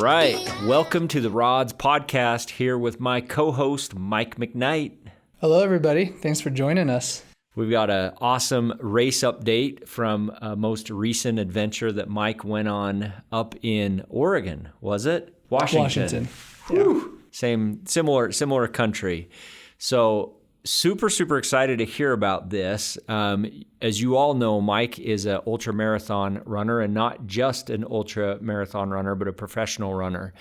right. Welcome to the Rods Podcast here with my co-host, Mike McKnight. Hello, everybody. Thanks for joining us. We've got an awesome race update from a most recent adventure that Mike went on up in Oregon, was it? Washington. Yeah. Similar country. So super excited to hear about this. As you all know, Mike is an ultra marathon runner, and not just an ultra marathon runner, but a professional runner,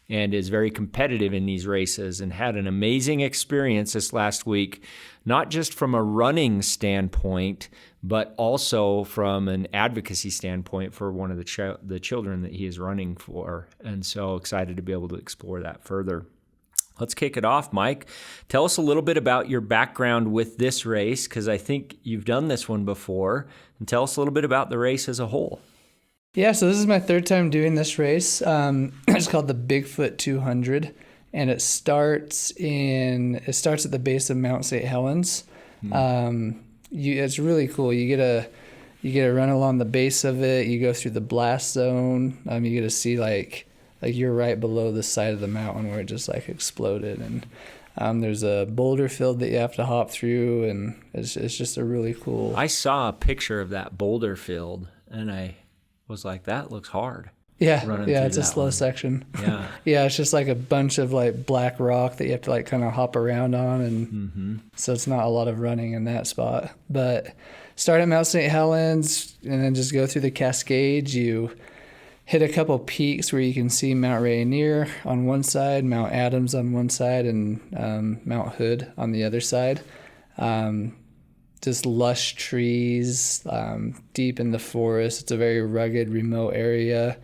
and is very competitive in these races and had an amazing experience this last week, not just from a running standpoint, but also from an advocacy standpoint for one of the children that he is running for. And so excited to be able to explore that further. Let's kick it off, Mike. Tell us a little bit about your background with this race, because I think you've done this one before, and tell us a little bit about the race as a whole. Yeah, so this is my third time doing this race. It's called the Bigfoot 200, and it starts at the base of Mount St. Helens. It's really cool. You get to run along the base of it. You go through the blast zone. You get to see like you're right below the side of the mountain where it just like exploded, and there's a boulder field that you have to hop through, and it's just a really cool. I saw a picture of that boulder field, and I was like, that looks hard. Yeah, it's a slow section. Yeah. Yeah, it's just like a bunch of like black rock that you have to like kind of hop around on, and so it's not a lot of running in that spot. But start at Mount St. Helens and then just go through the Cascades. You hit a couple peaks where you can see Mount Rainier on one side, Mount Adams on one side, and Mount Hood on the other side. Just lush trees, deep in the forest. It's a very rugged, remote area.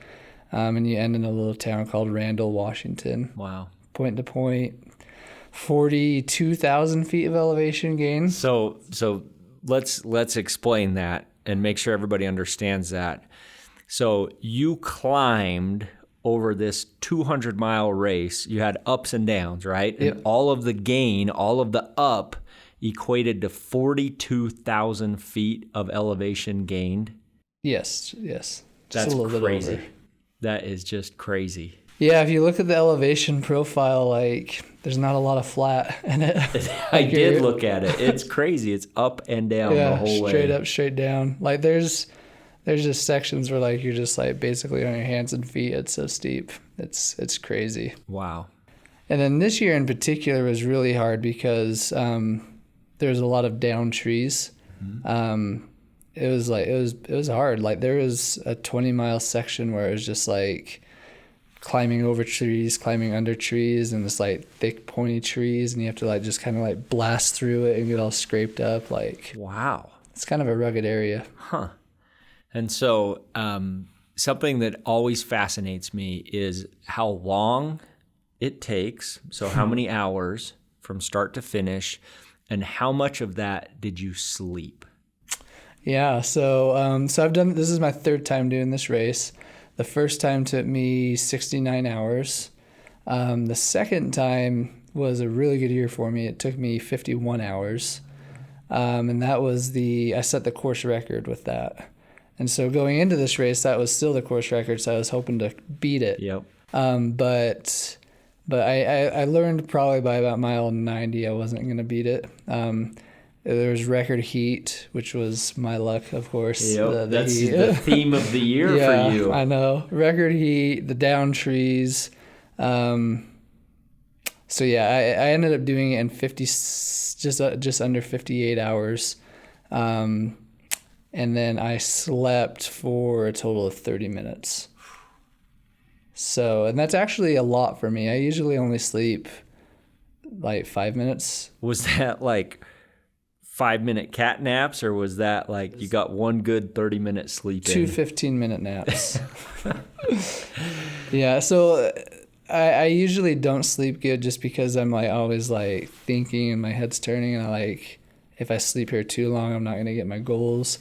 And you end in a little town called Randall, Washington. Wow. Point to point, 42,000 feet of elevation gain. So let's explain that and make sure everybody understands that. So you climbed over this 200-mile race. You had ups and downs, right? Yep. And all of the gain, all of the up equated to 42,000 feet of elevation gained. Yes. Just That's a little crazy. bit over. That is just crazy. Yeah, if you look at the elevation profile, like there's not a lot of flat in it. I did look at it. It's crazy. It's up and down the whole way. Straight up, straight down. Like there's just sections where like you're just like basically on your hands and feet. It's so steep. It's crazy. Wow. And then this year in particular was really hard because there's a lot of down trees. It was hard. Like there was a 20-mile section where it was just like climbing over trees, climbing under trees, and it's like thick pointy trees, and you have to like just kind of like blast through it and get all scraped up. Like wow. It's kind of a rugged area. Huh. And so something that always fascinates me is how long it takes. So how many hours from start to finish, and how much of that did you sleep? Yeah, so I've done, this is my third time doing this race. The first time took me 69 hours. The second time was a really good year for me. It took me 51 hours. And that was I set the course record with that. And so going into this race, that was still the course record, so I was hoping to beat it. Yep. But I learned probably by about mile 90 I wasn't going to beat it. There was record heat, which was my luck, of course. Yep. That's the theme of the year for you. I know. Record heat, the down trees. So yeah, I ended up doing it in just under 58 hours. And then I slept for a total of 30 minutes. So, and that's actually a lot for me. I usually only sleep like 5 minutes. Was that like 5-minute cat naps, or was that like you got one good 30-minute sleep? 2 15-minute naps. Yeah, so I usually don't sleep good just because I'm like always like thinking and my head's turning, and I like, if I sleep here too long, I'm not going to get my goals.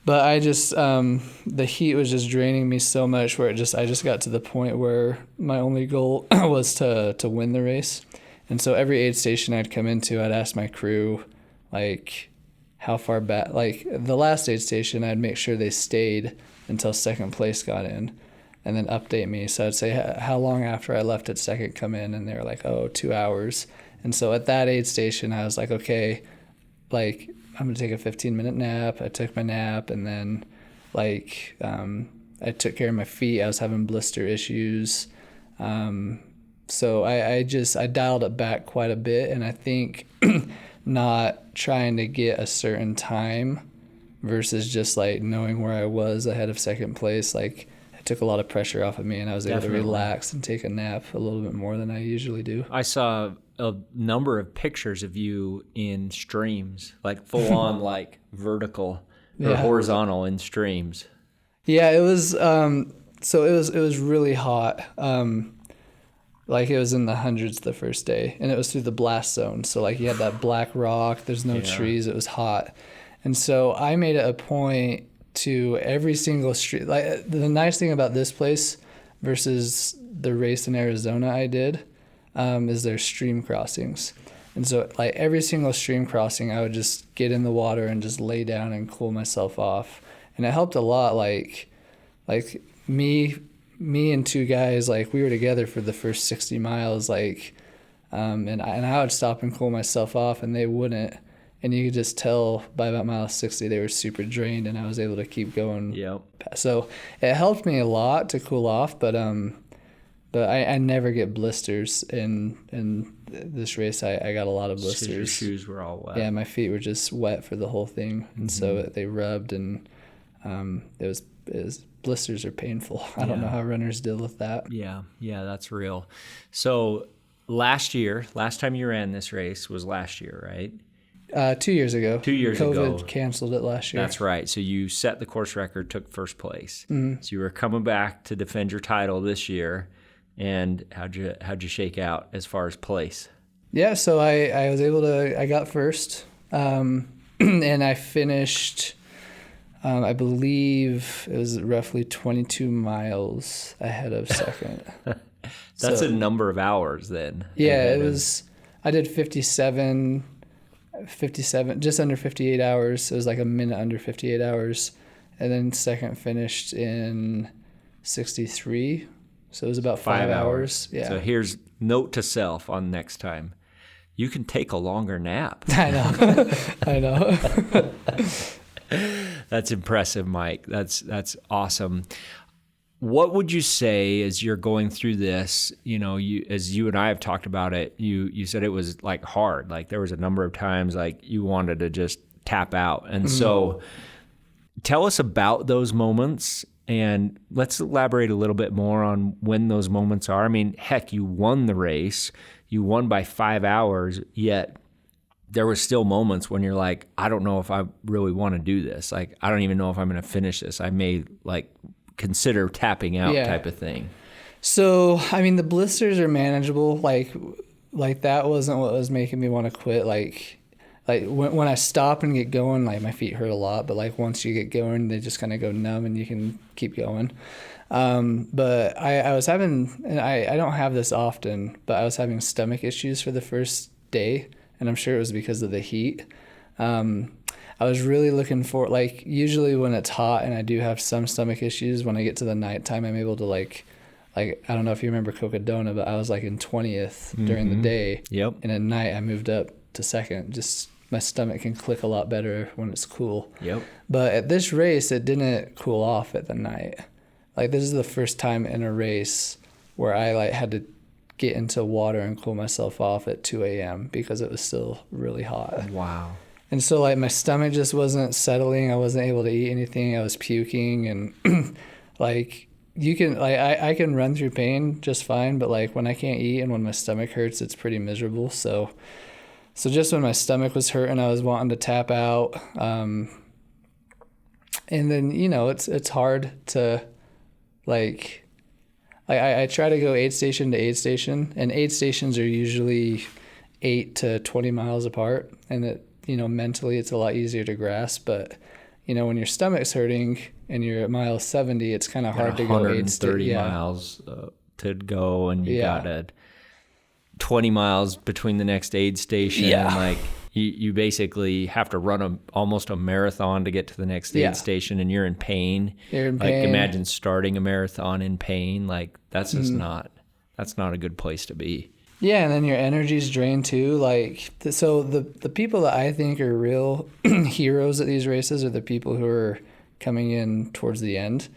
But I just, the heat was just draining me so much where I just got to the point where my only goal was to win the race. And so every aid station I'd come into, I'd ask my crew, like, how far back, like the last aid station, I'd make sure they stayed until second place got in. and then update me. So I'd say how long after I left at second come in, and they were like, 2 hours. And so at that aid station, I was like, okay, like I'm gonna take a 15-minute nap. I took my nap, and then like I took care of my feet. I was having blister issues. So I dialed it back quite a bit, and I think not trying to get a certain time versus just like knowing where I was ahead of second place, like it took a lot of pressure off of me, and I was able to relax and take a nap a little bit more than I usually do. I saw a number of pictures of you in streams, like full on like vertical or horizontal in streams. Yeah, it was so it was really hot. Like it was in the hundreds the first day, and it was through the blast zone. So like you had that black rock, there's no trees, it was hot. And so I made it a point to every single street. Like the nice thing about this place versus the race in Arizona I did is there's stream crossings. And so like every single stream crossing, I would just get in the water and just lay down and cool myself off. And it helped a lot. Like me and two guys, like we were together for the first 60 miles, like, and I would stop and cool myself off, and they wouldn't. And you could just tell by about mile 60 they were super drained, and I was able to keep going. Yep. So it helped me a lot to cool off, but I never get blisters in this race. I got a lot of blisters. Your shoes were all wet. Yeah, my feet were just wet for the whole thing, and so they rubbed, and it was blisters are painful. I don't know how runners deal with that. Yeah, that's real. So last time you ran this race was last year, right? 2 years ago. 2 years ago. COVID canceled it last year. That's right. So you set the course record, took first place. Mm-hmm. So you were coming back to defend your title this year. And how'd you shake out as far as place? Yeah, so I was able to, I got first, and I finished, I believe it was roughly 22 miles ahead of second. That's a number of hours then. Yeah, it was, I did 57, just under 58 hours. It was like a minute under 58 hours. And then second finished in 63. So it was about 5 hours. Yeah. So here's note to self on next time. You can take a longer nap. I know. That's impressive, Mike. That's awesome. What would you say as you're going through this, as you and I have talked about it, you said it was like hard. Like there was a number of times like you wanted to just tap out. And so tell us about those moments. And let's elaborate a little bit more on when those moments are. I mean, heck, you won the race. You won by 5 hours, yet there were still moments when you're like, I don't know if I really want to do this. Like, I don't even know if I'm going to finish this. I may, like, consider tapping out type of thing. So, I mean, the blisters are manageable. Like that wasn't what was making me want to quit. Like when I stop and get going, like my feet hurt a lot, but like once you get going, they just kind of go numb and you can keep going. But I was having, and I don't have this often, but I was having stomach issues for the first day, and I'm sure it was because of the heat. I was really looking for, like, usually when it's hot and I do have some stomach issues, when I get to the nighttime, I'm able to like I don't know if you remember Cocodona, but I was like in 20th during the day. Yep. And at night I moved up to second. Just my stomach can click a lot better when it's cool. Yep. But at this race, it didn't cool off at the night. Like this is the first time in a race where I like had to get into water and cool myself off at 2 a.m. because it was still really hot. Wow. And so like my stomach just wasn't settling. I wasn't able to eat anything. I was puking, and like you can like I can run through pain just fine, but like when I can't eat and when my stomach hurts, it's pretty miserable. So just when my stomach was hurting, I was wanting to tap out. And then, it's hard to like I try to go aid station to aid station, and aid stations are usually 8 to 20 miles apart, and it, mentally it's a lot easier to grasp. But, when your stomach's hurting and you're at mile 70, it's kind of hard to go 130 miles to go, and you got 20 miles between the next aid station. Yeah. And You basically have to run almost a marathon to get to the next aid station, and you're in pain. You're in like pain. Imagine starting a marathon in pain. Like that's just that's not a good place to be. Yeah, and then your energy's drained too. Like, so the people that I think are real heroes at these races are the people who are coming in towards the end.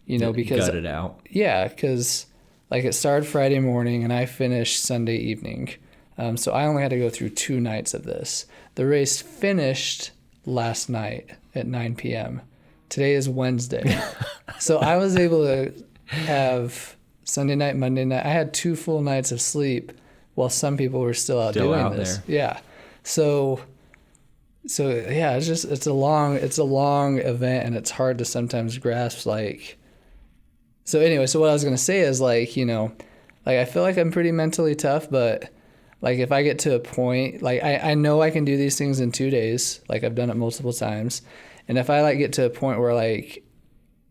Because gut it out. Yeah, because like it started Friday morning and I finished Sunday evening. So I only had to go through 2 nights of this. The race finished last night at 9 p.m. Today is Wednesday. So I was able to have Sunday night, Monday night. I had 2 full nights of sleep while some people were still out doing this. There. Yeah. So yeah, it's a long event, and it's hard to sometimes grasp like. So anyway, so what I was going to say is like, I feel like I'm pretty mentally tough, but like if I get to a point, like I know I can do these things in 2 days, like I've done it multiple times. And if I like get to a point where like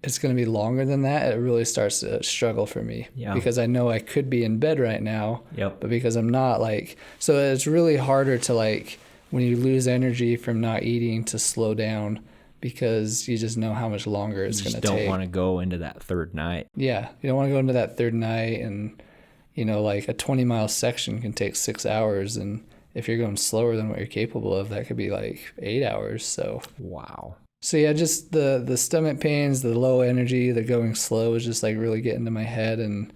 it's going to be longer than that, it really starts to struggle for me because I know I could be in bed right now, but because I'm not, like, so it's really harder to like when you lose energy from not eating to slow down because you just know how much longer it's going to take. You just don't want to go into that third night. Yeah. You don't want to go into that third night, and, like a 20-mile section can take 6 hours. And if you're going slower than what you're capable of, that could be like 8 hours. So, wow. So yeah, just the stomach pains, the low energy, the going slow is just like really getting to my head. And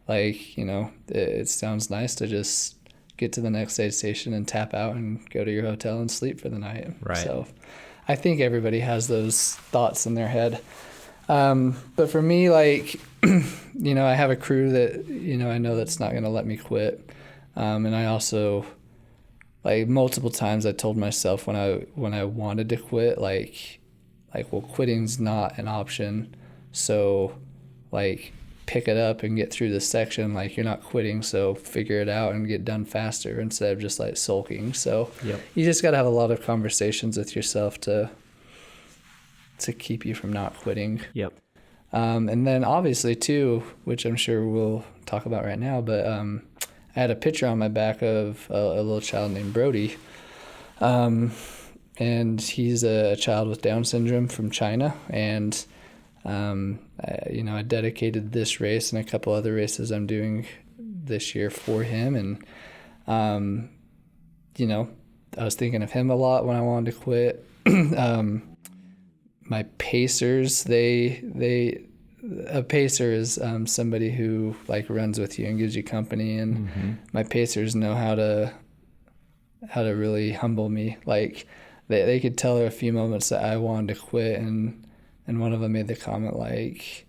like, it sounds nice to just get to the next aid station and tap out and go to your hotel and sleep for the night. Right. So I think everybody has those thoughts in their head. But for me, like, I have a crew that, I know that's not going to let me quit. And I also, like, multiple times I told myself when I wanted to quit, like, well, quitting's not an option. So, like, pick it up and get through this section. Like, you're not quitting, so figure it out and get done faster instead of just, like, sulking. So you just got to have a lot of conversations with yourself to keep you from not quitting. Yep. And then obviously, too, which I'm sure we'll talk about right now, but I had a picture on my back of a little child named Brodie. And he's a child with Down syndrome from China. And, I dedicated this race and a couple other races I'm doing this year for him. And, I was thinking of him a lot when I wanted to quit. My pacers, a pacer is somebody who like runs with you and gives you company. And my pacers know how to really humble me. Like, they could tell her a few moments that I wanted to quit, and one of them made the comment like,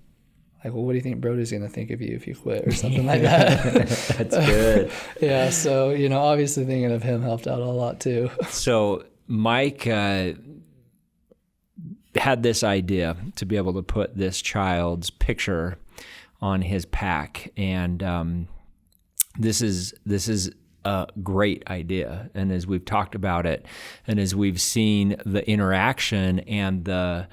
well, what do you think Brodie's going to think of you if you quit, or something like that. That's good. Yeah, so, obviously thinking of him helped out a lot too. So Mike had this idea to be able to put this child's picture on his pack, and this is a great idea. And as we've talked about it, and as we've seen the interaction and the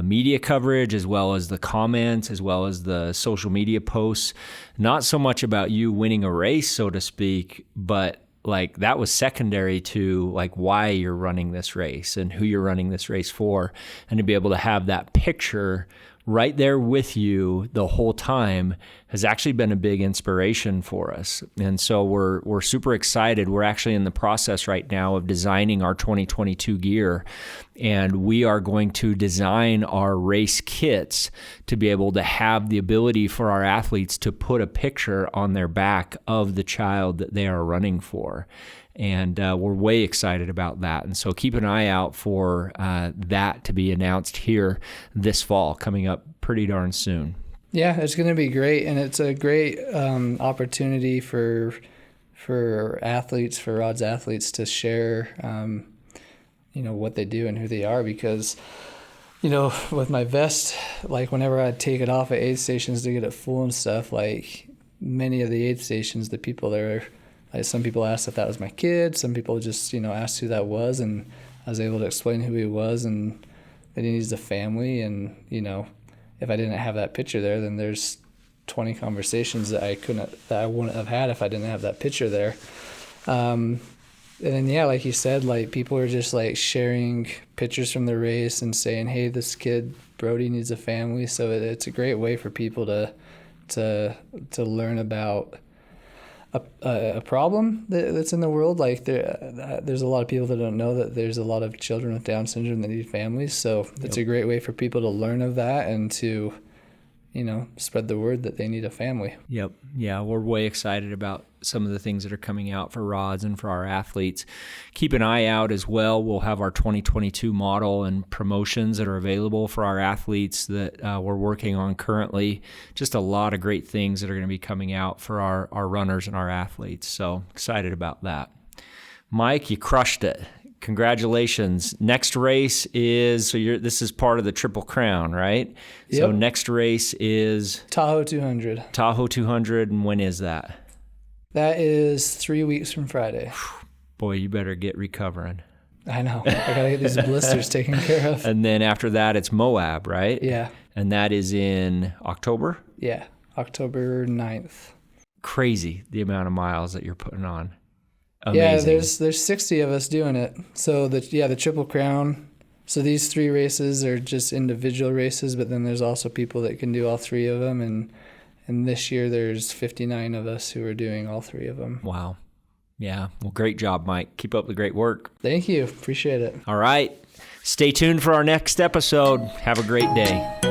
media coverage, as well as the comments, as well as the social media posts, not so much about you winning a race, so to speak, but like that was secondary to like why you're running this race and who you're running this race for, and to be able to have that picture right there with you the whole time has actually been a big inspiration for us. And so we're super excited. We're actually in the process right now of designing our 2022 gear, and we are going to design our race kits to be able to have the ability for our athletes to put a picture on their back of the child that they are running for. And we're way excited about that. And so keep an eye out for that to be announced here this fall, coming up pretty darn soon. Yeah, it's going to be great. And it's a great opportunity for athletes, for Rod's athletes, to share, what they do and who they are. Because, with my vest, like whenever I'd take it off at aid stations to get it full and stuff, like many of the aid stations, the people there, like some people asked if that was my kid. Some people just, asked who that was, and I was able to explain who he was, and that he's a family. And, if I didn't have that picture there, then there's 20 conversations that I wouldn't have had if I didn't have that picture there. And then, yeah, like you said, like people are just like sharing pictures from the race and saying, hey, this kid, Brodie, needs a family. So it's a great way for people to learn about a problem that's in the world. Like there's a lot of people that don't know that there's a lot of children with Down syndrome that need families. So it's a great way for people to learn of that and to, spread the word that they need a family. Yep. Yeah, we're way excited about some of the things that are coming out for rods and for our athletes. Keep an eye out as well. We'll have our 2022 model and promotions that are available for our athletes that we're working on currently. Just a lot of great things that are going to be coming out for our runners and our athletes. So excited about that. Mike, you crushed it. Congratulations. Next race is, this is part of the Triple Crown, right? Yep. So next race is Tahoe 200. Tahoe 200, and when is that? That is 3 weeks from Friday. Boy, you better get recovering. I know. I got to get these blisters taken care of. And then after that, it's Moab, right? Yeah. And that is in October? Yeah, October 9th. Crazy, the amount of miles that you're putting on. Amazing. Yeah, there's 60 of us doing it. So the Triple Crown. So these 3 races are just individual races, but then there's also people that can do all 3 of them. And this year there's 59 of us who are doing all 3 of them. Wow. Yeah. Well, great job, Mike. Keep up the great work. Thank you. Appreciate it. All right. Stay tuned for our next episode. Have a great day.